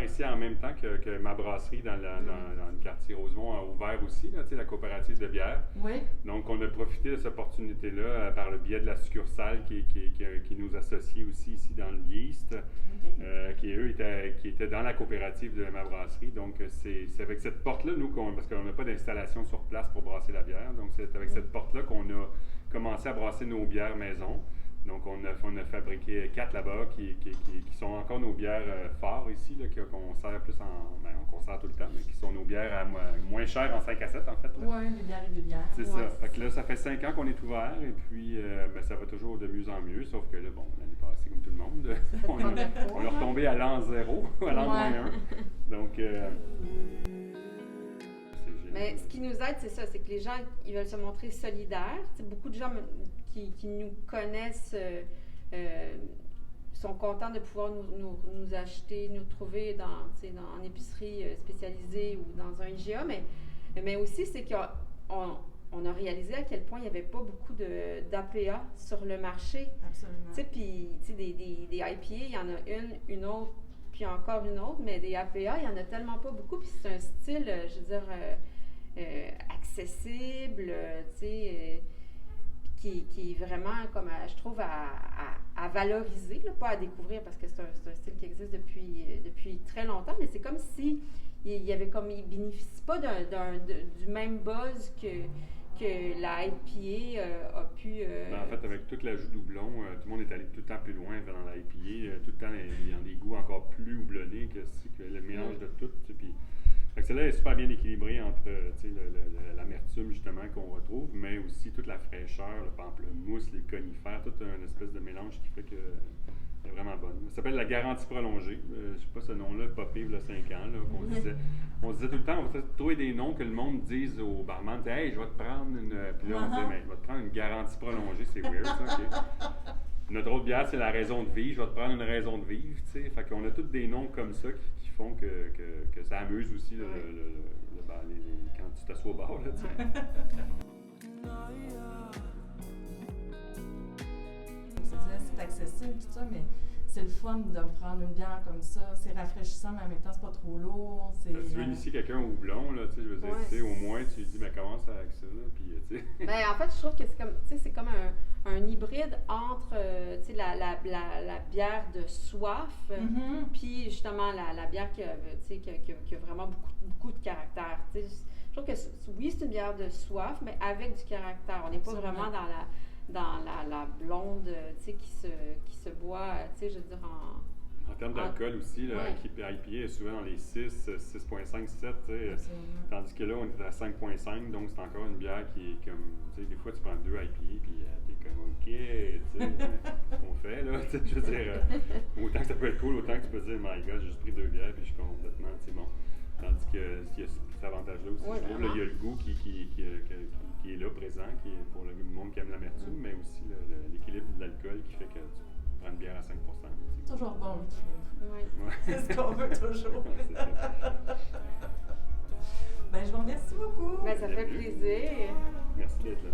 ici en même temps que ma brasserie dans le quartier Rosemont a ouvert aussi, là, la coopérative de bière. Oui. Donc, on a profité de cette opportunité-là par le biais de la succursale qui nous associe aussi ici dans le Yeast, qui étaient dans la coopérative de ma brasserie. Donc, c'est avec cette porte-là, nous, parce qu'on n'a pas d'installation sur place pour brasser la bière, donc c'est avec cette porte-là qu'on a commencé à brasser nos bières maison. Donc, on a fabriqué 4 là-bas qui sont encore nos bières phares ici, là, qu'on sert plus qu'on sert tout le temps, mais qui sont nos bières moins chères en 5 à 7 en fait. Oui, les bières régulières. C'est ça. Fait que là, ça fait 5 ans qu'on est ouvert et puis ça va toujours de mieux en mieux, sauf que là, bon, l'année passée, comme tout le monde, on est retombé à l'an 0, à l'an moins 1. Donc, c'est génial. Mais ce qui nous aide, c'est ça, c'est que les gens, ils veulent se montrer solidaires. T'sais, beaucoup de gens qui nous connaissent sont contents de pouvoir nous acheter, nous trouver en épicerie spécialisée ou dans un IGA, mais aussi c'est qu'on a réalisé à quel point il n'y avait pas beaucoup d'APA sur le marché. Absolument. Puis des IPA, il y en a une autre, puis encore une autre, mais des APA, il n'y en a tellement pas beaucoup, puis c'est un style, je veux dire, accessible, qui est vraiment, comme je trouve, à valoriser, là, pas à découvrir, parce que c'est un style qui existe depuis très longtemps, mais c'est comme si il bénéficie pas du même buzz que la IPA a pu... En fait, avec tout l'ajout doublon, tout le monde est allé tout le temps plus loin dans la IPA. Tout le temps, il y a des goûts encore plus houblonnés que le mélange de tout. Puis, celle-là est super bien équilibrée entre l'amertume, justement, qu'on retrouve, mais aussi toute la fraîcheur, le pamplemousse, les conifères, tout un espèce de mélange qui fait que c'est vraiment bonne. Ça s'appelle la garantie prolongée. Je ne sais pas ce nom-là, popé il y a 5 ans, là, on disait tout le temps, on va trouver des noms que le monde dise aux barman, hey, je vais te prendre une. Puis là, on disait, mais je vais te prendre une garantie prolongée, c'est weird, ça, OK. Notre autre bière, c'est la raison de vivre. Je vais te prendre une raison de vivre, tu sais. Fait qu'on a tous des noms comme ça qui font que ça amuse aussi quand tu t'assois au bar, là, tu sais. C'est accessible, tout ça, mais c'est le fun de me prendre une bière comme ça. C'est rafraîchissant, mais en même temps, c'est pas trop lourd. Si tu veux initier quelqu'un au houblon, là, je veux dire, au moins, tu lui dis, mais commence avec ça, là, puis, tu sais. Ben, en fait, je trouve que c'est comme un hybride entre, la bière de soif, puis justement la bière qui a vraiment beaucoup de caractère. Je trouve que, oui, c'est une bière de soif, mais avec du caractère. On n'est pas vraiment dans la blonde, qui se boit, je veux dire, en termes d'alcool aussi, IPA est souvent dans les 6, 6.5, 7, tandis que là, on est à 5.5, donc c'est encore une bière qui est comme, des fois tu prends 2 IPA, puis t'es comme, OK, tu sais, qu'on fait, là, je veux dire, autant que ça peut être cool, autant que tu peux dire, my God, j'ai juste pris 2 bières, puis je suis complètement, bon. Tandis qu'il y a cet avantage-là aussi, je trouve, là, il y a le goût qui est là, présent, qui est pour le monde qui aime l'amertume, mais aussi l'équilibre de l'alcool qui fait que tu prends une bière à 5%. C'est toujours bon, l'équilibre. Oui. C'est ce qu'on veut toujours. C'est ça. Ben, je vous remercie beaucoup. Ben, ça fait plaisir. Merci d'être là.